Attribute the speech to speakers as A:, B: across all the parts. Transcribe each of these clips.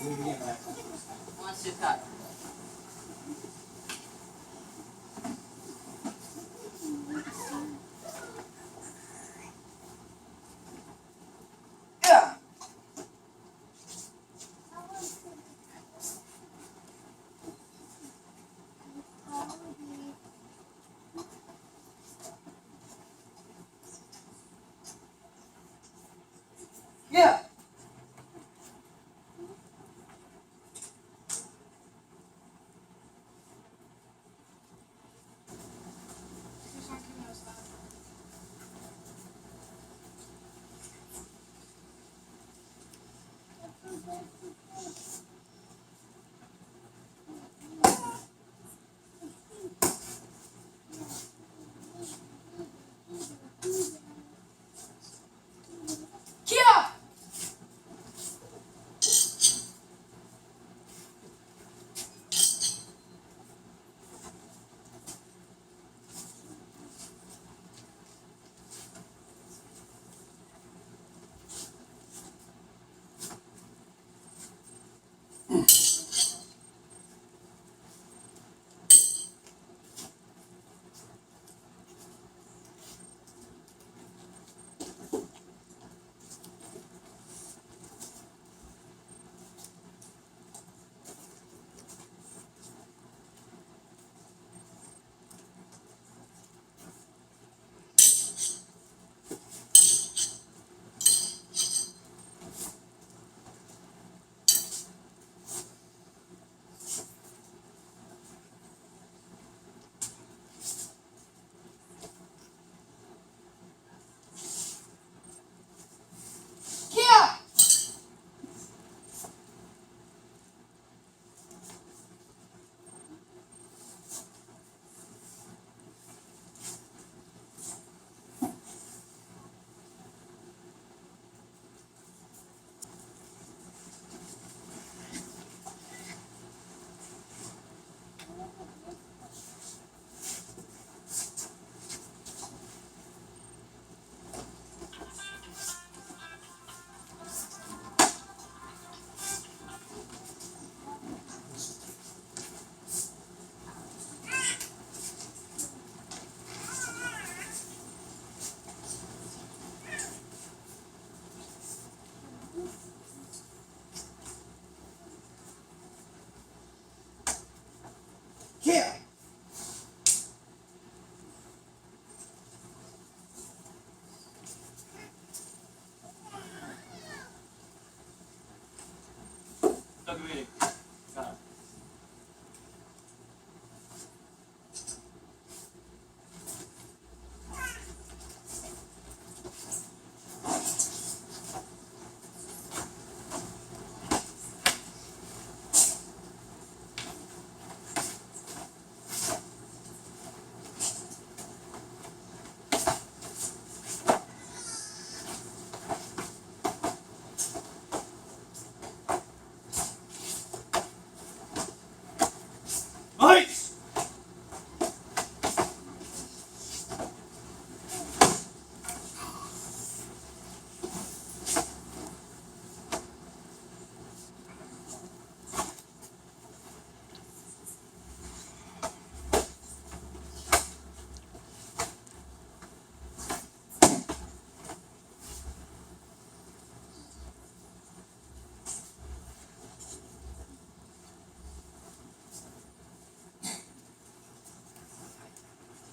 A: Wants to cut. Yeah. Yeah. Yeah. Yeah. Yeah. Nice.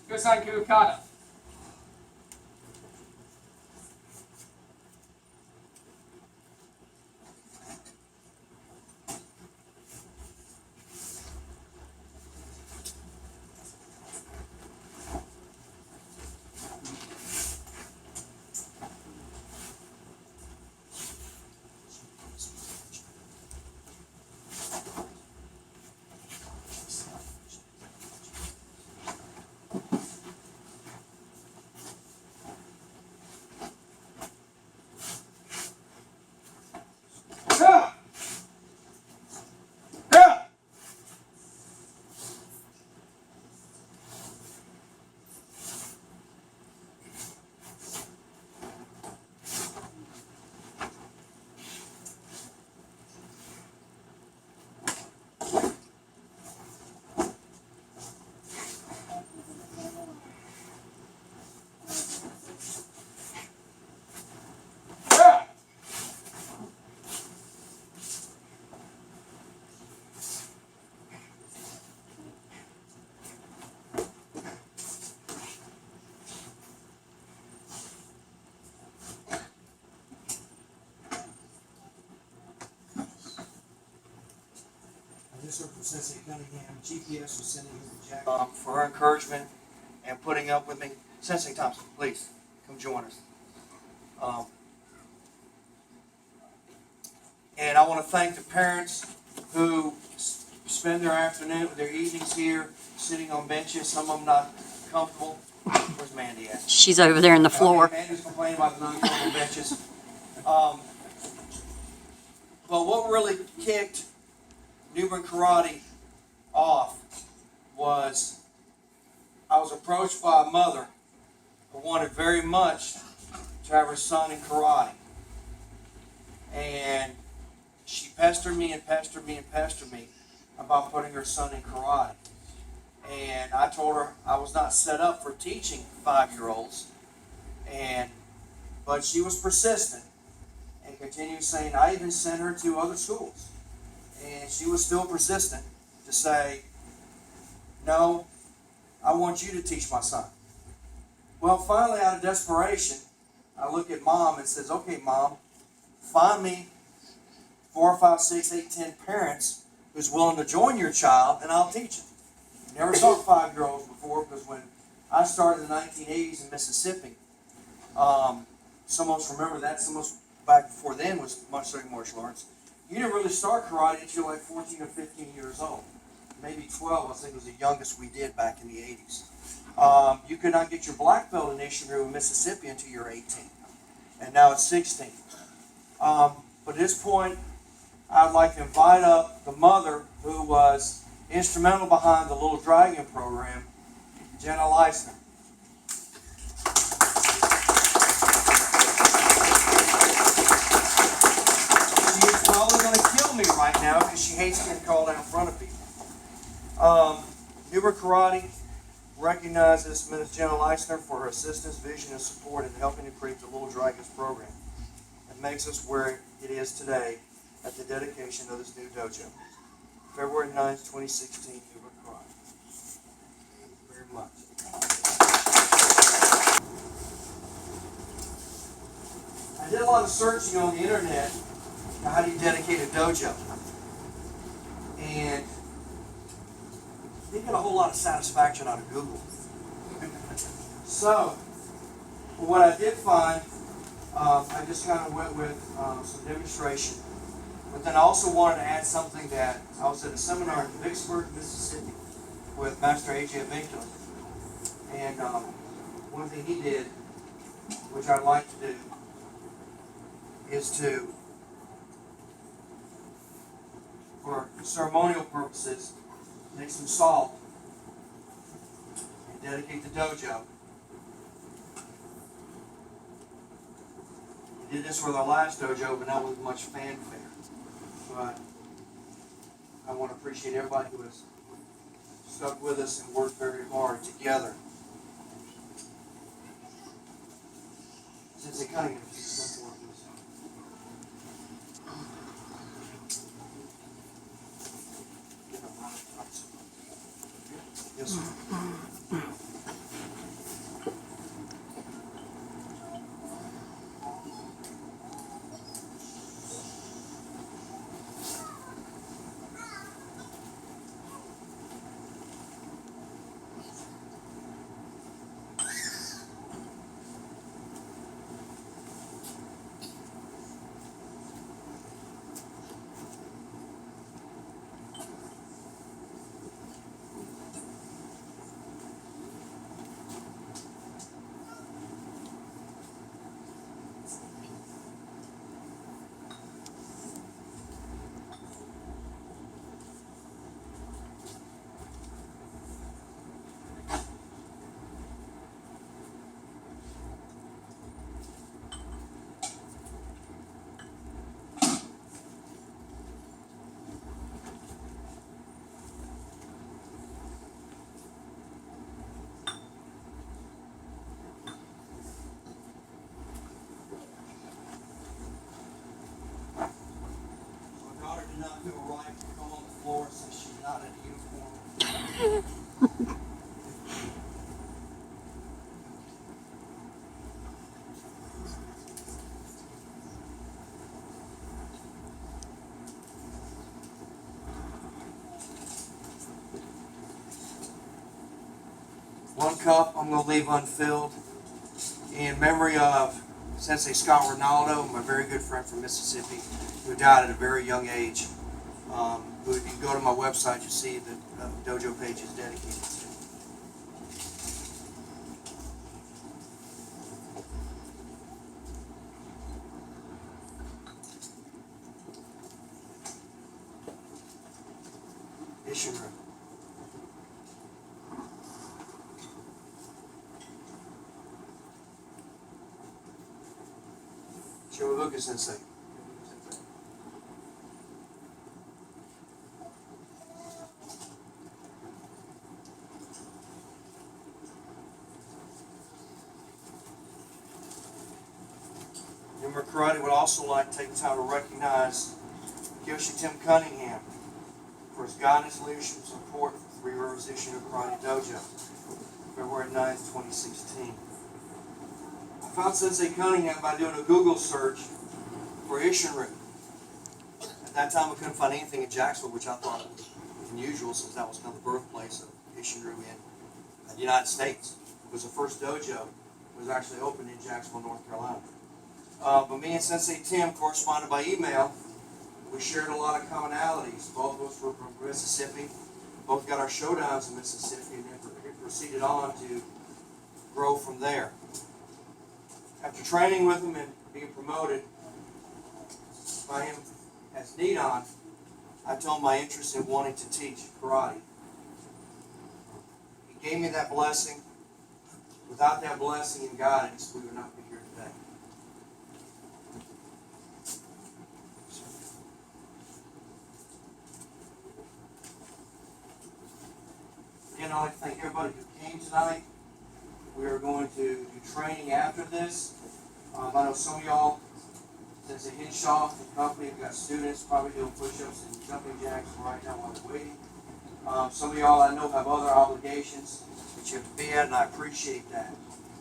A: Gosanku Okada.
B: This is from Sensei Cunningham. GPS was sending him to Jack.
C: For her encouragement and putting up with me. Sensei Thompson, please come join us. And I want to thank the parents who spend their evenings here, sitting on benches. Some of them not comfortable. Where's Mandy at?
D: She's over there in the floor.
C: Okay, Mandy's complaining about the non-comfortable benches. But what really kicked New Bern Karate off was I was approached by a mother who wanted very much to have her son in karate. And she pestered me and pestered me and pestered me about putting her son in karate. And I told her I was not set up for teaching 5-year-olds. But she was persistent and continued saying, I even sent her to other schools. And she was still persistent to say, no, I want you to teach my son. Well, finally, out of desperation, I look at Mom and says, okay, Mom, find me 4, 5, 6, 8, 10 parents who's willing to join your child, and I'll teach them. Never taught 5-year-olds before, because when I started in the 1980s in Mississippi, some of us remember that, some of us back before then was much studying martial arts. You didn't really start karate until like 14 or 15 years old. Maybe 12, I think was the youngest we did back in the 80s. You could not get your black belt in Isshinryu in Mississippi until you're 18. And now it's 16. But at this point, I'd like to invite up the mother who was instrumental behind the Little Dragon program, Jenna Leisner. She's probably going to kill me right now because she hates getting called out in front of people. New Bern Karate recognizes Ms. Jenna Leisner for her assistance, vision, and support in helping to create the Little Dragons program. It makes us where it is today at the dedication of this new dojo. February 9th, 2016, New Bern Karate. Thank you very much. I did a lot of searching on the internet on how do you dedicate a dojo. And didn't get a whole lot of satisfaction out of Google. So, what I did find, I just kind of went with some demonstration. But then I also wanted to add something that I was at a seminar in Vicksburg, Mississippi with Master A.J. Victor. And one thing he did, which I'd like to do, is to, for ceremonial purposes, make some salt and dedicate the dojo. We did this with our last dojo, but not with much fanfare. But I want to appreciate everybody who has stuck with us and worked very hard together. Since they kind of yes, sir. Not feel right to come on the floor since she's not in a uniform. one cup I'm going to leave unfilled in memory of Sensei Scott Ronaldo, my very good friend from Mississippi, who died at a very young age. Who, if you go to my website, you'll see the dojo page is dedicated to. Isshinryu. Shimabuka Sensei. Humor Karate would also like to take the time to recognize Kyoshi Tim Cunningham for his guidance, leadership, and support for Three Rivers Isshinryu Karate Dojo, February 9th, 2016. I found Sensei Cunningham by doing a Google search for Isshinryu. At that time, I couldn't find anything in Jacksonville, which I thought was unusual since that was kind of the birthplace of Isshinryu in the United States. Because the first dojo was actually opened in Jacksonville, North Carolina. But me and Sensei Tim corresponded by email. We shared a lot of commonalities. Both of us were from Mississippi. Both got our showdowns in Mississippi, and then proceeded on to grow from there. After training with him and being promoted by him as Nidon, I told him my interest in wanting to teach karate. He gave me that blessing. Without that blessing and guidance, we would not be here today. Again, I'd like to thank everybody who came tonight. We are going to do training after this. I know some of y'all, since Hinshaw and company, have got students probably doing push-ups and jumping jacks right now while they're waiting. Some of y'all I know have other obligations that you have to be at, and I appreciate that.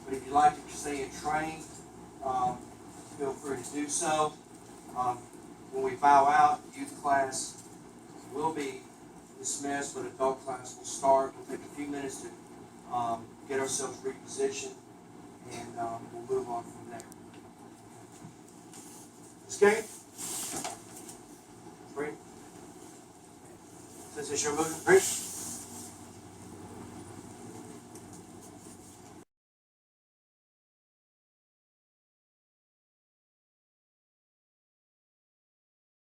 C: But if you'd like to stay and train, feel free to do so. When we bow out, youth class will be dismissed, but adult class will start. We'll take a few minutes to get ourselves repositioned, and we'll move on from there. Okay? Great. Sensei Shimabuka, great.